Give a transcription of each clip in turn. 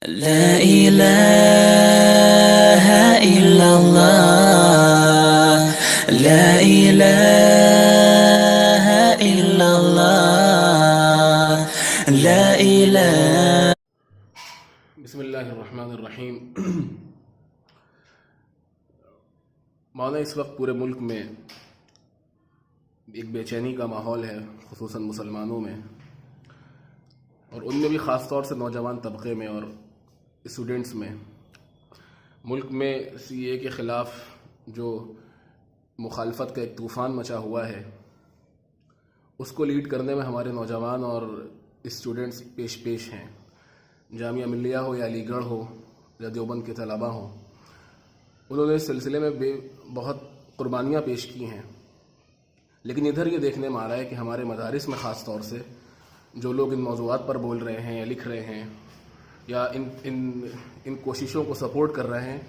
لا إله إلا الله لا إله إلا الله لا إله. بسم اللہ الرحمن الرحیم. مولانا اس وقت پورے ملک میں ایک بے چینی کا ماحول ہے، خصوصاً مسلمانوں میں، اور ان میں بھی خاص طور سے نوجوان طبقے میں اور اسٹوڈنٹس میں. ملک میں سی اے کے خلاف جو مخالفت کا ایک طوفان مچا ہوا ہے، اس کو لیڈ کرنے میں ہمارے نوجوان اور اسٹوڈنٹس پیش ہیں. جامعہ ملیہ ہو یا علی گڑھ ہو یا دیوبند کے طلباء ہوں، انہوں نے اس سلسلے میں بہت قربانیاں پیش کی ہیں. لیکن ادھر یہ دیکھنے میں آ رہا ہے کہ ہمارے مدارس میں خاص طور سے جو لوگ ان موضوعات پر بول رہے ہیں یا لکھ رہے ہیں یا ان کوششوں کو سپورٹ کر رہے ہیں،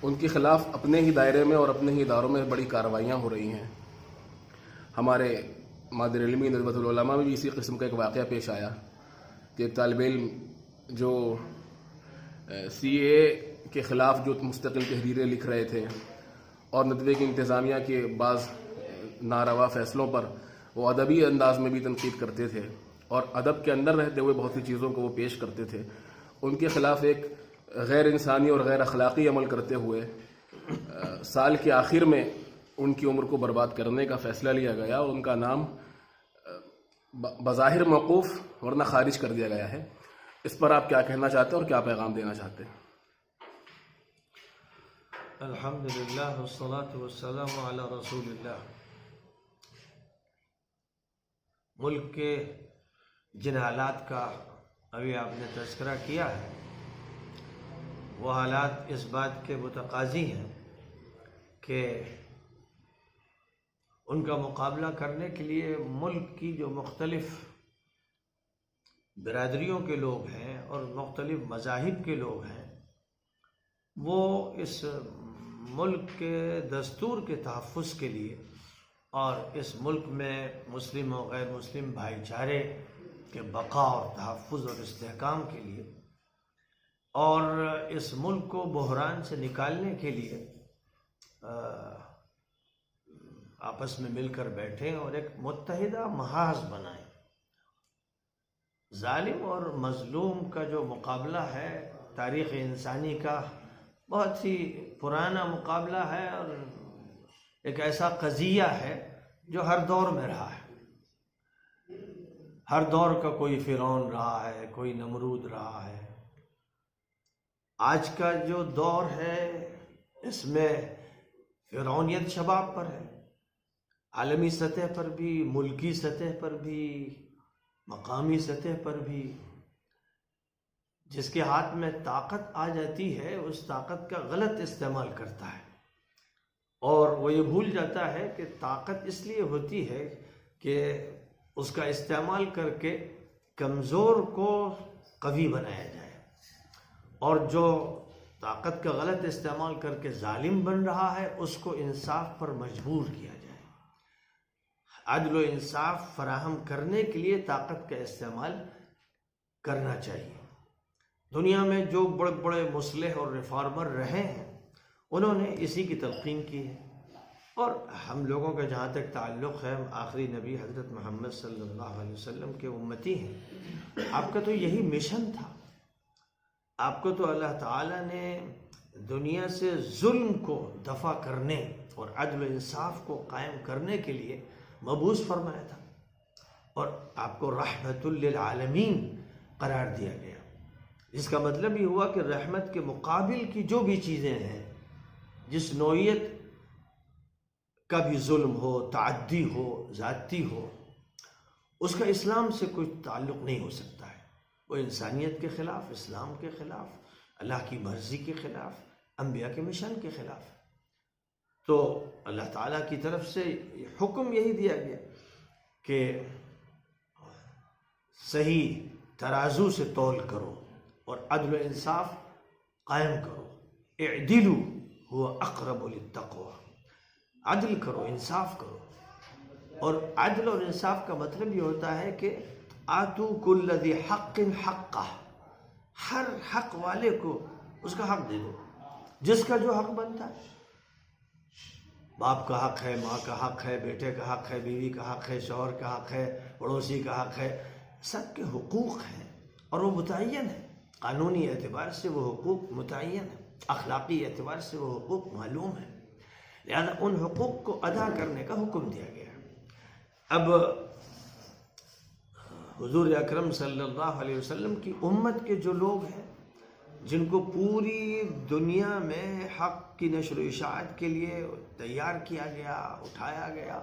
ان کے خلاف اپنے ہی دائرے میں اور اپنے ہی اداروں میں بڑی کارروائیاں ہو رہی ہیں. ہمارے مادر علمی ندوۃ العلماء میں بھی اسی قسم کا ایک واقعہ پیش آیا کہ ایک طالب علم جو سی اے کے خلاف جو مستقل تحریریں لکھ رہے تھے اور ندوے کی انتظامیہ کے بعض ناروا فیصلوں پر وہ ادبی انداز میں بھی تنقید کرتے تھے اور ادب کے اندر رہتے ہوئے بہت سی چیزوں کو وہ پیش کرتے تھے، ان کے خلاف ایک غیر انسانی اور غیر اخلاقی عمل کرتے ہوئے سال کے آخر میں ان کی عمر کو برباد کرنے کا فیصلہ لیا گیا اور ان کا نام بظاہر موقوف ورنہ خارج کر دیا گیا ہے. اس پر آپ کیا کہنا چاہتے ہیں اور کیا پیغام دینا چاہتے ہیں؟ الحمدللہ والصلاة والسلام علی رسول اللہ. ملک کے جن حالات کا ابھی آپ نے تذکرہ کیا ہے، وہ حالات اس بات کے متقاضی ہیں کہ ان کا مقابلہ کرنے کے لیے ملک کی جو مختلف برادریوں کے لوگ ہیں اور مختلف مذاہب کے لوگ ہیں، وہ اس ملک کے دستور کے تحفظ کے لیے اور اس ملک میں مسلم و غیر مسلم بھائی چارے کے بقا اور تحفظ اور استحکام کے لیے اور اس ملک کو بحران سے نکالنے کے لیے آپس میں مل کر بیٹھیں اور ایک متحدہ محاذ بنائیں. ظالم اور مظلوم کا جو مقابلہ ہے تاریخ انسانی کا بہت ہی پرانا مقابلہ ہے اور ایک ایسا قضیہ ہے جو ہر دور میں رہا ہے. ہر دور کا کوئی فرعون رہا ہے، کوئی نمرود رہا ہے. آج کا جو دور ہے اس میں فرعونیت شباب پر ہے، عالمی سطح پر بھی، ملکی سطح پر بھی، مقامی سطح پر بھی. جس کے ہاتھ میں طاقت آ جاتی ہے اس طاقت کا غلط استعمال کرتا ہے اور وہ یہ بھول جاتا ہے کہ طاقت اس لیے ہوتی ہے کہ اس کا استعمال کر کے کمزور کو قوی بنایا جائے، اور جو طاقت کا غلط استعمال کر کے ظالم بن رہا ہے اس کو انصاف پر مجبور کیا جائے. عدل و انصاف فراہم کرنے کے لیے طاقت کا استعمال کرنا چاہیے. دنیا میں جو بڑے بڑے مصلح اور ریفارمر رہے ہیں انہوں نے اسی کی تلقین کی ہے، اور ہم لوگوں کا جہاں تک تعلق ہے، آخری نبی حضرت محمد صلی اللہ علیہ وسلم کے امتی ہیں. آپ کا تو یہی مشن تھا. آپ کو تو اللہ تعالیٰ نے دنیا سے ظلم کو دفع کرنے اور عدل و انصاف کو قائم کرنے کے لیے مبعوث فرمایا تھا، اور آپ کو رحمت للعالمین قرار دیا گیا. جس کا مطلب یہ ہوا کہ رحمت کے مقابل کی جو بھی چیزیں ہیں، جس نوعیت کا بھی ظلم ہو، تعدی ہو، زیادتی ہو، اس کا اسلام سے کوئی تعلق نہیں ہو سکتا ہے. وہ انسانیت کے خلاف، اسلام کے خلاف، اللہ کی مرضی کے خلاف، انبیاء کے مشن کے خلاف. تو اللہ تعالیٰ کی طرف سے حکم یہی دیا گیا کہ صحیح ترازو سے تول کرو اور عدل و انصاف قائم کرو. اعدلوا هو اقرب للتقوی. عدل کرو، انصاف کرو. اور عدل اور انصاف کا مطلب یہ ہوتا ہے کہ آتوا کل ذی حق حقہ. ہر حق والے کو اس کا حق دے دو، جس کا جو حق بنتا ہے۔ باپ کا حق ہے، ماں کا حق ہے، بیٹے کا حق ہے، بیوی کا حق ہے، شوہر کا حق ہے، پڑوسی کا حق ہے، سب کے حقوق ہیں اور وہ متعین ہیں۔ قانونی اعتبار سے وہ حقوق متعین ہیں، اخلاقی اعتبار سے وہ حقوق معلوم ہیں، لہذا ان حقوق کو ادا کرنے کا حکم دیا گیا۔ اب حضور اکرم صلی اللہ علیہ وسلم کی امت کے جو لوگ ہیں، جن کو پوری دنیا میں حق کی نشر و اشاعت کے لیے تیار کیا گیا، اٹھایا گیا،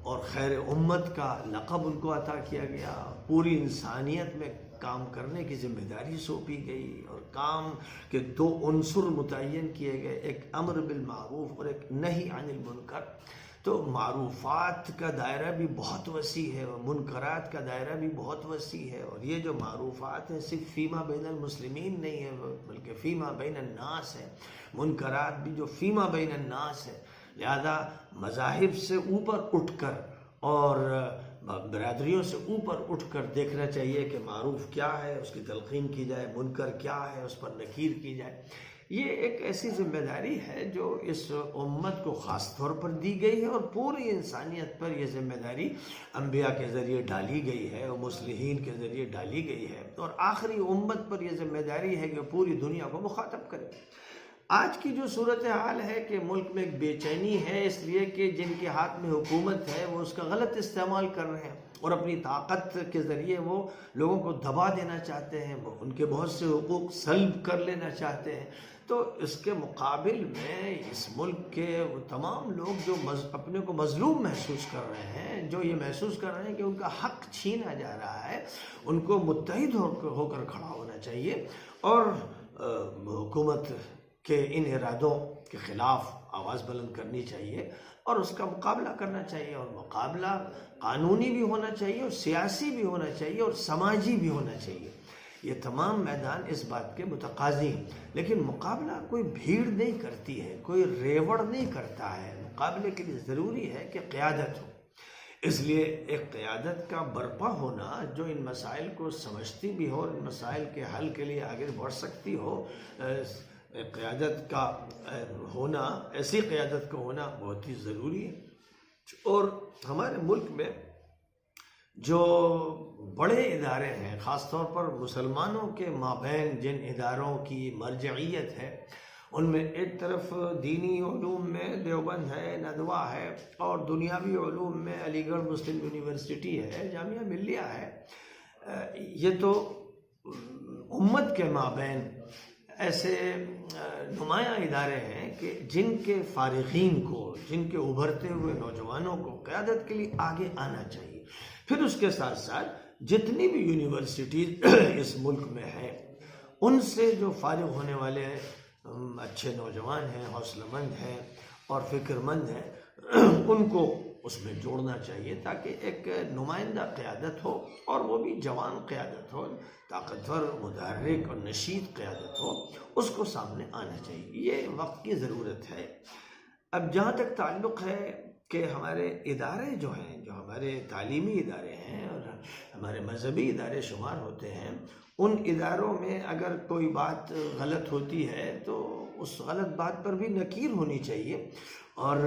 اور خیر امت کا لقب ان کو عطا کیا گیا، پوری انسانیت میں کام کرنے کی ذمہ داری سونپی گئی، اور کام کے دو عنصر متعین کیے گئے، ایک امر بالمعروف اور ایک نہی عن المنکر۔ تو معروفات کا دائرہ بھی بہت وسیع ہے اور منکرات کا دائرہ بھی بہت وسیع ہے، اور یہ جو معروفات ہیں صرف فیما بین المسلمین نہیں ہے بلکہ فیما بین الناس ہے، منکرات بھی جو فیما بین الناس ہے، لہذا مذاہب سے اوپر اٹھ کر اور برادریوں سے اوپر اٹھ کر دیکھنا چاہیے کہ معروف کیا ہے، اس کی تلقین کی جائے، منکر کیا ہے، اس پر نکیر کی جائے۔ یہ ایک ایسی ذمہ داری ہے جو اس امت کو خاص طور پر دی گئی ہے، اور پوری انسانیت پر یہ ذمہ داری انبیاء کے ذریعے ڈالی گئی ہے اور مصلحین کے ذریعے ڈالی گئی ہے، اور آخری امت پر یہ ذمہ داری ہے کہ پوری دنیا کو مخاطب کرے۔ آج کی جو صورتحال ہے کہ ملک میں ایک بے چینی ہے، اس لیے کہ جن کے ہاتھ میں حکومت ہے وہ اس کا غلط استعمال کر رہے ہیں، اور اپنی طاقت کے ذریعے وہ لوگوں کو دبا دینا چاہتے ہیں، وہ ان کے بہت سے حقوق سلب کر لینا چاہتے ہیں۔ تو اس کے مقابل میں اس ملک کے وہ تمام لوگ جو اپنے کو مظلوم محسوس کر رہے ہیں، جو یہ محسوس کر رہے ہیں کہ ان کا حق چھینا جا رہا ہے، ان کو متحد ہو کر کھڑا ہونا چاہیے، اور حکومت کے ان ارادوں کے خلاف آواز بلند کرنی چاہیے اور اس کا مقابلہ کرنا چاہیے، اور مقابلہ قانونی بھی ہونا چاہیے اور سیاسی بھی ہونا چاہیے اور سماجی بھی ہونا چاہیے۔ یہ تمام میدان اس بات کے متقاضی ہیں، لیکن مقابلہ کوئی بھیڑ نہیں کرتی ہے، کوئی ریوڑ نہیں کرتا ہے۔ مقابلے کے لیے ضروری ہے کہ قیادت ہو، اس لیے ایک قیادت کا برپا ہونا جو ان مسائل کو سمجھتی بھی ہو اور ان مسائل کے حل کے لیے آگے بڑھ سکتی ہو، قیادت کا ہونا، ایسی قیادت کا ہونا بہت ہی ضروری ہے۔ اور ہمارے ملک میں جو بڑے ادارے ہیں، خاص طور پر مسلمانوں کے مابین جن اداروں کی مرجعیت ہے، ان میں ایک طرف دینی علوم میں دیوبند ہے، ندوہ ہے، اور دنیاوی علوم میں علی گڑھ مسلم یونیورسٹی ہے، جامعہ ملیہ ہے۔ یہ تو امت کے مابین ایسے نمایاں ادارے ہیں کہ جن کے فارغین کو، جن کے ابھرتے ہوئے نوجوانوں کو قیادت کے لیے آگے آنا چاہیے۔ پھر اس کے ساتھ ساتھ جتنی بھی یونیورسٹیز اس ملک میں ہیں، ان سے جو فارغ ہونے والے اچھے نوجوان ہیں، حوصلہ مند ہیں اور فکر مند ہیں، ان کو اس میں جوڑنا چاہیے تاکہ ایک نمائندہ قیادت ہو، اور وہ بھی جوان قیادت ہو، طاقتور، متحرک اور نشید قیادت ہو، اس کو سامنے آنا چاہیے۔ یہ وقت کی ضرورت ہے۔ اب جہاں تک تعلق ہے کہ ہمارے ادارے جو ہیں، جو ہمارے تعلیمی ادارے ہیں اور ہمارے مذہبی ادارے شمار ہوتے ہیں، ان اداروں میں اگر کوئی بات غلط ہوتی ہے تو اس غلط بات پر بھی نکیر ہونی چاہیے، اور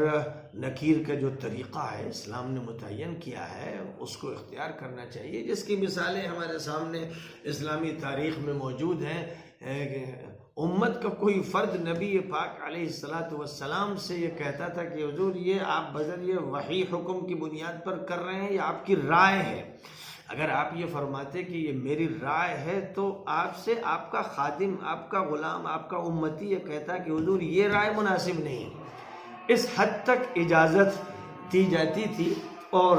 نکیر کا جو طریقہ ہے اسلام نے متعین کیا ہے اس کو اختیار کرنا چاہیے، جس کی مثالیں ہمارے سامنے اسلامی تاریخ میں موجود ہیں۔ امت کا کوئی فرد نبی پاک علیہ السلام سے یہ کہتا تھا کہ حضور یہ آپ بذریعہ وحی حکم کی بنیاد پر کر رہے ہیں یا آپ کی رائے ہے؟ اگر آپ یہ فرماتے کہ یہ میری رائے ہے تو آپ سے آپ کا خادم، آپ کا غلام، آپ کا امتی یہ کہتا کہ حضور یہ رائے مناسب نہیں۔ اس حد تک اجازت دی جاتی تھی، اور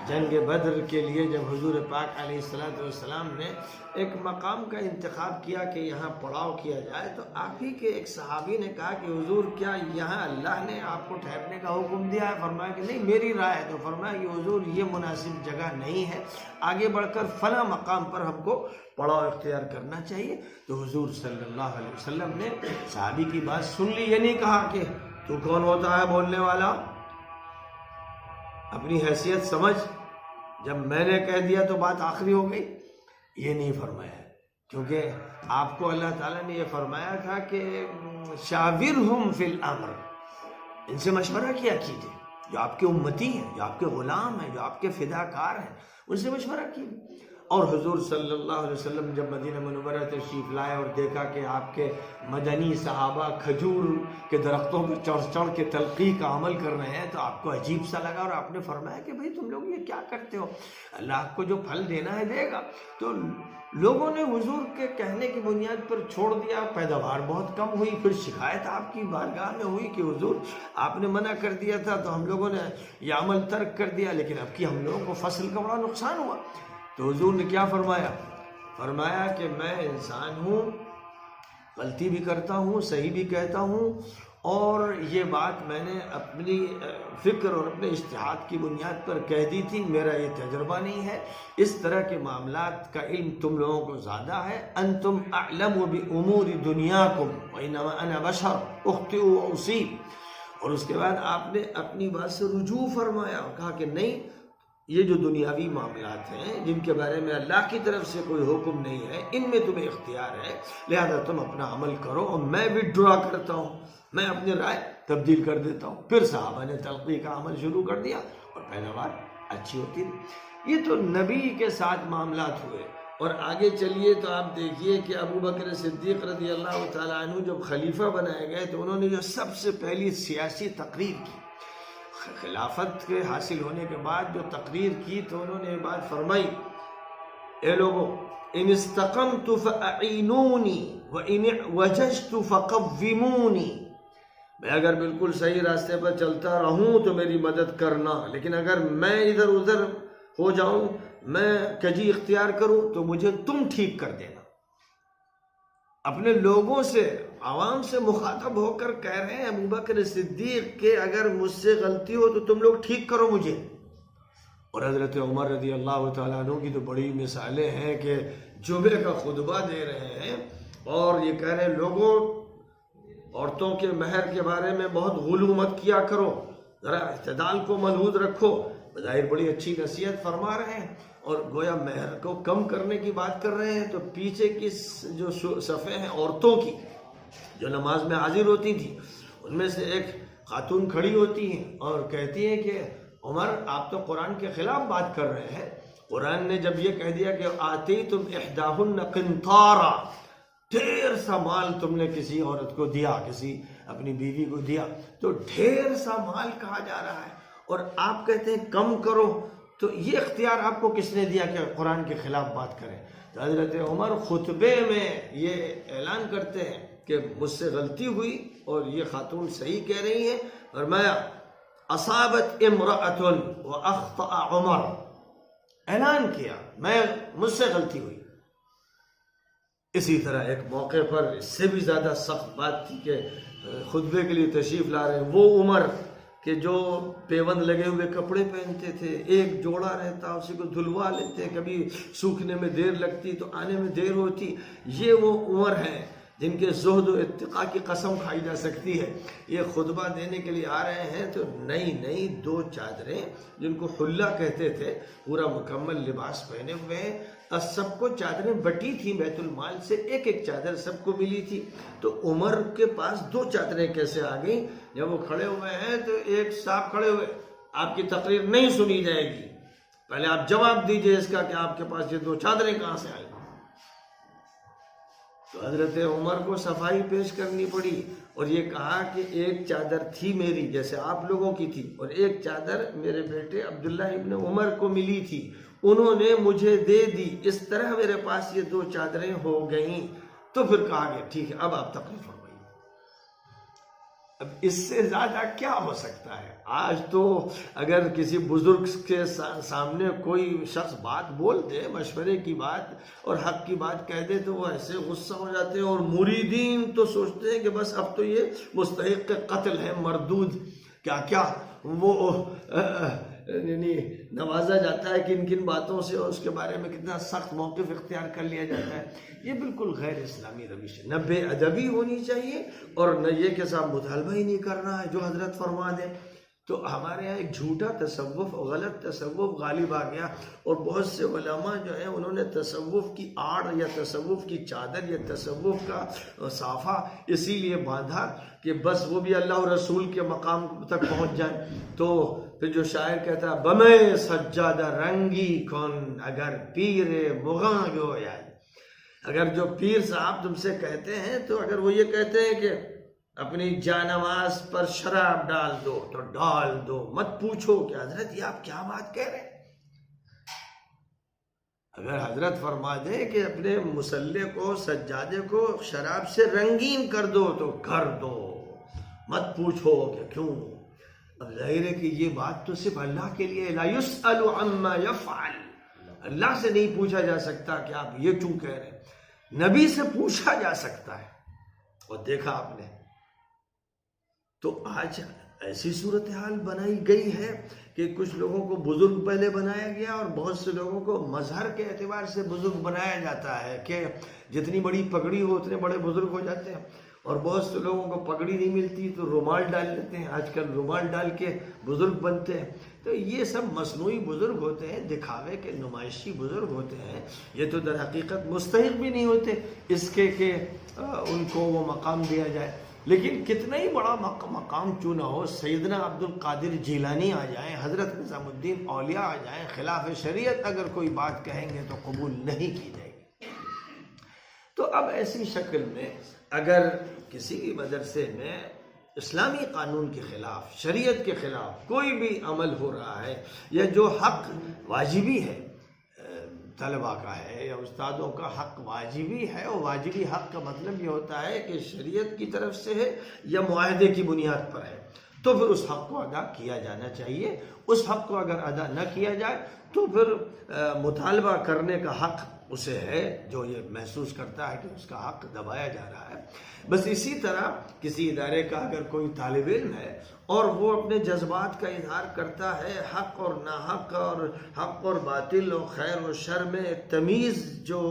جنگ بدر کے لیے جب حضور پاک علیہ السلام نے ایک مقام کا انتخاب کیا کہ یہاں پڑاؤ کیا جائے، تو آپ ہی کے ایک صحابی نے کہا کہ حضور کیا یہاں اللہ نے آپ کو ٹھہرنے کا حکم دیا ہے؟ فرمایا کہ نہیں، میری رائے ہے۔ تو فرمایا کہ حضور یہ مناسب جگہ نہیں ہے، آگے بڑھ کر فلاں مقام پر ہم کو پڑاؤ اختیار کرنا چاہیے۔ تو حضور صلی اللہ علیہ وسلم نے صحابی کی بات سن لی، یہ نہیں کہا کہ تو کون ہوتا ہے بولنے والا، اپنی حیثیت سمجھ، جب میں نے کہہ دیا تو بات آخری ہو گئی، یہ نہیں فرمایا ہے۔ کیونکہ آپ کو اللہ تعالیٰ نے یہ فرمایا تھا کہ شاورہم فی الامر، ان سے مشورہ کیا کیجیے، جو آپ کے امتی ہیں، جو آپ کے غلام ہیں، جو آپ کے فداکار ہیں، ان سے مشورہ کیجیے۔ اور حضور صلی اللہ علیہ وسلم جب مدینہ منورہ تشریف لائے اور دیکھا کہ آپ کے مدنی صحابہ کھجور کے درختوں پر چڑھ چڑھ کے تلقی کا عمل کر رہے ہیں تو آپ کو عجیب سا لگا، اور آپ نے فرمایا کہ بھئی تم لوگ یہ کیا کرتے ہو، اللہ آپ کو جو پھل دینا ہے دے گا۔ تو لوگوں نے حضور کے کہنے کی بنیاد پر چھوڑ دیا، پیداوار بہت کم ہوئی، پھر شکایت آپ کی بارگاہ میں ہوئی کہ حضور آپ نے منع کر دیا تھا تو ہم لوگوں نے یہ عمل ترک کر دیا، لیکن اب کی ہم لوگوں کو فصل کا بڑا نقصان ہوا۔ تو حضور نے کیا فرمایا؟ فرمایا کہ میں انسان ہوں، غلطی بھی کرتا ہوں، صحیح بھی کہتا ہوں، اور یہ بات میں نے اپنی فکر اور اپنے اجتہاد کی بنیاد پر کہہ دی تھی، میرا یہ تجربہ نہیں ہے، اس طرح کے معاملات کا علم تم لوگوں کو زیادہ ہے۔ انتم اعلم بامور دنیاکم وانما انا بشر اخطئ واصیب۔ اور اس کے بعد آپ نے اپنی بات سے رجوع فرمایا اور کہا کہ نہیں، یہ جو دنیاوی معاملات ہیں جن کے بارے میں اللہ کی طرف سے کوئی حکم نہیں ہے، ان میں تمہیں اختیار ہے، لہذا تم اپنا عمل کرو، اور میں وڈرا کرتا ہوں، میں اپنی رائے تبدیل کر دیتا ہوں۔ پھر صحابہ نے تلقی کا عمل شروع کر دیا اور پیداوار اچھی ہوتی رہی۔ یہ تو نبی کے ساتھ معاملات ہوئے، اور آگے چلیے تو آپ دیکھیے کہ ابو بکر صدیق رضی اللہ تعالیٰ عنہ جب خلیفہ بنائے گئے تو انہوں نے جو سب سے پہلی سیاسی تقریر کی، خلافت کے حاصل ہونے کے بعد جو تقریر کی، تو انہوں نے یہ بات فرمائی، اے لوگو ان استقمت فاعینونی وان اعوججت فقومونی، میں اگر بالکل صحیح راستے پر چلتا رہوں تو میری مدد کرنا، لیکن اگر میں ادھر ادھر ہو جاؤں، میں کجی اختیار کروں تو مجھے تم ٹھیک کر دینا۔ اپنے لوگوں سے، عوام سے مخاطب ہو کر کہہ رہے ہیں ابو بکر صدیق کہ اگر مجھ سے غلطی ہو تو تم لوگ ٹھیک کرو مجھے۔ اور حضرت عمر رضی اللہ تعالیٰ عنہ کی تو بڑی مثالیں ہیں کہ جمعے کا خطبہ دے رہے ہیں اور یہ کہہ رہے ہیں لوگوں عورتوں کے مہر کے بارے میں بہت غلو مت کیا کرو، ذرا اعتدال کو ملحوظ رکھو۔ بظاہر بڑی اچھی نصیحت فرما رہے ہیں اور گویا مہر کو کم کرنے کی بات کر رہے ہیں، تو پیچھے کی جو صفیں ہیں عورتوں کی جو نماز میں حاضر ہوتی تھی، ان میں سے ایک خاتون کھڑی ہوتی ہیں اور کہتی ہیں کہ عمر آپ تو قرآن کے خلاف بات کر رہے ہیں، قرآن نے جب یہ کہہ دیا کہ آتیتم احداہن قنطارا، ڈھیر سا مال تم نے کسی عورت کو دیا، کسی اپنی بیوی کو دیا، تو ڈھیر سا مال کہا جا رہا ہے اور آپ کہتے ہیں کم کرو، تو یہ اختیار آپ کو کس نے دیا کہ قرآن کے خلاف بات کریں؟ تو حضرت عمر خطبے میں یہ اعلان کرتے ہیں کہ مجھ سے غلطی ہوئی اور یہ خاتون صحیح کہہ رہی ہیں، فرمایا اصابت امرأۃ واخطأ عمر، اعلان کیا مجھ سے غلطی ہوئی۔ اسی طرح ایک موقع پر اس سے بھی زیادہ سخت بات تھی کہ خطبے کے لیے تشریف لا رہے ہیں وہ عمر کہ جو پیوند لگے ہوئے کپڑے پہنتے تھے، ایک جوڑا رہتا، اسی کو دھلوا لیتے، کبھی سوکھنے میں دیر لگتی تو آنے میں دیر ہوتی، یہ وہ عمر ہیں جن کے زہد و اتقاء کی قسم کھائی جا سکتی ہے۔ یہ خطبہ دینے کے لیے آ رہے ہیں تو نئی نئی دو چادریں جن کو حلہ کہتے تھے، پورا مکمل لباس پہنے ہوئے ہیں، اور سب کو چادریں بٹی تھیں بیت المال سے، ایک ایک چادر سب کو ملی تھی، تو عمر کے پاس دو چادریں کیسے آ گئیں؟ جب وہ کھڑے ہوئے ہیں تو ایک صاحب کھڑے ہوئے، آپ کی تقریر نہیں سنی جائے گی، پہلے آپ جواب دیجئے اس کا کہ آپ کے پاس یہ دو چادریں کہاں سے آئیں؟ تو حضرت عمر کو صفائی پیش کرنی پڑی اور یہ کہا کہ ایک چادر تھی میری جیسے آپ لوگوں کی تھی، اور ایک چادر میرے بیٹے عبداللہ ابن عمر کو ملی تھی، انہوں نے مجھے دے دی، اس طرح میرے پاس یہ دو چادریں ہو گئیں۔ تو پھر کہا گیا ٹھیک ہے اب آپ تقریر فرمائیے۔ اب اس سے زیادہ کیا ہو سکتا ہے؟ آج تو اگر کسی بزرگ کے سامنے کوئی شخص بات بول دے، مشورے کی بات اور حق کی بات کہہ دے، تو وہ ایسے غصہ ہو جاتے ہیں، اور مریدین تو سوچتے ہیں کہ بس اب تو یہ مستحق قتل ہے، مردود کیا کیا وہ یعنی نوازا جاتا ہے کن کن باتوں سے، اور اس کے بارے میں کتنا سخت موقف اختیار کر لیا جاتا ہے۔ یہ بالکل غیر اسلامی روش ہے، نہ بے ادبی ہونی چاہیے اور نہ یہ کہ صاحب مطالبہ ہی نہیں کرنا ہے جو حضرت فرما دیں۔ تو ہمارے یہاں ایک جھوٹا تصوف، غلط تصوف غالب آ گیا، اور بہت سے علماء جو ہیں انہوں نے تصوف کی آڑ یا تصوف کی چادر یا تصوف کا صافہ اسی لیے باندھا کہ بس وہ بھی اللہ اور رسول کے مقام تک پہنچ جائیں۔ تو پھر جو شاعر کہتا ہے بمے سجادہ رنگی کن اگر پیر مغاں گویا، اگر جو پیر صاحب تم سے کہتے ہیں تو اگر وہ یہ کہتے ہیں کہ اپنی جانماز پر شراب ڈال دو تو ڈال دو، مت پوچھو کہ حضرت یہ آپ کیا بات کہہ رہے ہیں۔ اگر حضرت فرما دے کہ اپنے مصلے کو، سجادے کو شراب سے رنگین کر دو تو کر دو، مت پوچھو کہ کیوں۔ اب ظاہر ہے کہ یہ بات تو صرف اللہ کے لیے، لا یسأل عما یفعل، اللہ سے نہیں پوچھا جا سکتا کہ آپ یہ کیوں کہہ رہے ہیں، نبی سے پوچھا جا سکتا ہے۔ اور دیکھا آپ نے تو آج ایسی صورتحال بنائی گئی ہے کہ کچھ لوگوں کو بزرگ پہلے بنایا گیا اور بہت سے لوگوں کو مظہر کے اعتبار سے بزرگ بنایا جاتا ہے کہ جتنی بڑی پگڑی ہو اتنے بڑے بزرگ ہو جاتے ہیں، اور بہت سے لوگوں کو پگڑی نہیں ملتی تو رومال ڈال لیتے ہیں، آج کل رومال ڈال کے بزرگ بنتے ہیں۔ تو یہ سب مصنوعی بزرگ ہوتے ہیں، دکھاوے کے نمائشی بزرگ ہوتے ہیں، یہ تو در حقیقت مستحق بھی نہیں ہوتے اس کے کہ ان کو وہ مقام دیا جائے۔ لیکن کتنا ہی بڑا مقام کیوں نہ ہو، سیدنا عبد القادر جیلانی آ جائیں، حضرت نظام الدین اولیاء آ جائیں، خلاف شریعت اگر کوئی بات کہیں گے تو قبول نہیں کی جائے گی۔ تو اب ایسی شکل میں اگر کسی بھی مدرسے میں اسلامی قانون کے خلاف، شریعت کے خلاف کوئی بھی عمل ہو رہا ہے، یا جو حق واجبی ہے طلباء کا ہے یا استادوں کا حق واجبی ہے، اور واجبی حق کا مطلب یہ ہوتا ہے کہ شریعت کی طرف سے ہے یا معاہدے کی بنیاد پر ہے، تو پھر اس حق کو ادا کیا جانا چاہیے۔ اس حق کو اگر ادا نہ کیا جائے تو پھر مطالبہ کرنے کا حق اسے ہے جو یہ محسوس کرتا ہے کہ اس کا حق دبایا جا رہا ہے۔ بس اسی طرح کسی ادارے کا اگر کوئی طالب علم ہے اور وہ اپنے جذبات کا اظہار کرتا ہے، حق اور ناحق اور حق اور باطل اور خیر و شر میں تمیز جو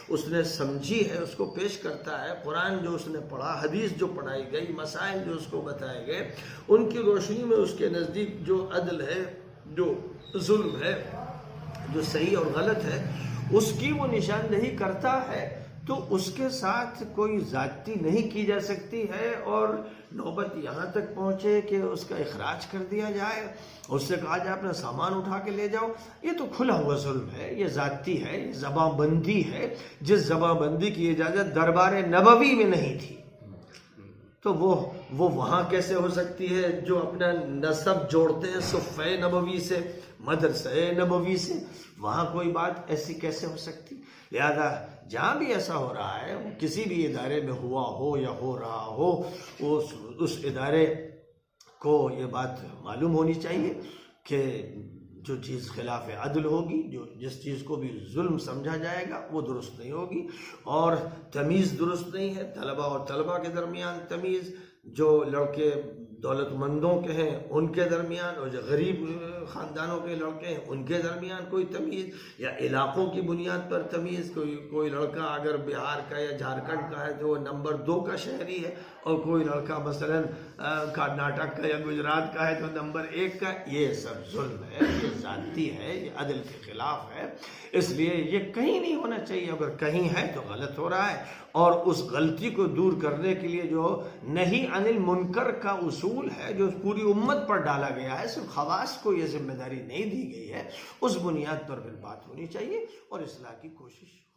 اس نے سمجھی ہے اس کو پیش کرتا ہے، قرآن جو اس نے پڑھا، حدیث جو پڑھائی گئی، مسائل جو اس کو بتائے گئے، ان کی روشنی میں اس کے نزدیک جو عدل ہے، جو ظلم ہے، جو صحیح اور غلط ہے، اس کی وہ نشاندہی کرتا ہے، تو اس کے ساتھ کوئی زیادتی نہیں کی جا سکتی ہے، اور نوبت یہاں تک پہنچے کہ اس کا اخراج کر دیا جائے، اس سے کہا جائے اپنا سامان اٹھا کے لے جاؤ، یہ تو کھلا ہوا ظلم ہے، یہ زیادتی ہے، یہ زباں بندی ہے، جس زباں بندی کی اجازت دربار نبوی میں نہیں تھی، تو وہ وہاں کیسے ہو سکتی ہے جو اپنا نسب جوڑتے ہیں صفحہ نبوی سے، مدرسہ نبوی سے، وہاں کوئی بات ایسی کیسے ہو سکتی؟ لہذا جہاں بھی ایسا ہو رہا ہے، کسی بھی ادارے میں ہوا ہو یا ہو رہا ہو، اس ادارے کو یہ بات معلوم ہونی چاہیے کہ جو چیز خلاف عدل ہوگی، جس چیز کو بھی ظلم سمجھا جائے گا وہ درست نہیں ہوگی، اور تمیز درست نہیں ہے، طلباء اور طلباء کے درمیان تمیز، جو لڑکے دولت مندوں کے ہیں ان کے درمیان اور جو غریب خاندانوں کے لڑکے ہیں ان کے درمیان کوئی تمیز، یا علاقوں کی بنیاد پر تمیز، کوئی لڑکا اگر بہار کا یا جھارکھنڈ کا ہے تو وہ نمبر 2 کا شہری ہے، اور کوئی لڑکا مثلا کرناٹک کا یا گجرات کا ہے تو نمبر 1 کا، یہ سب ظلم ہے، یہ ذاتی ہے، یہ عدل کے خلاف ہے، اس لیے یہ کہیں نہیں ہونا چاہیے، اگر کہیں ہے تو غلط ہو رہا ہے، اور اس غلطی کو دور کرنے کے لیے جو نہی عن المنکر کا اصول ہے جو پوری امت پر ڈالا گیا ہے، صرف خواص کو یہ ذمہ داری نہیں دی گئی ہے، اس بنیاد پر پھر بات ہونی چاہیے اور اصلاح کی کوشش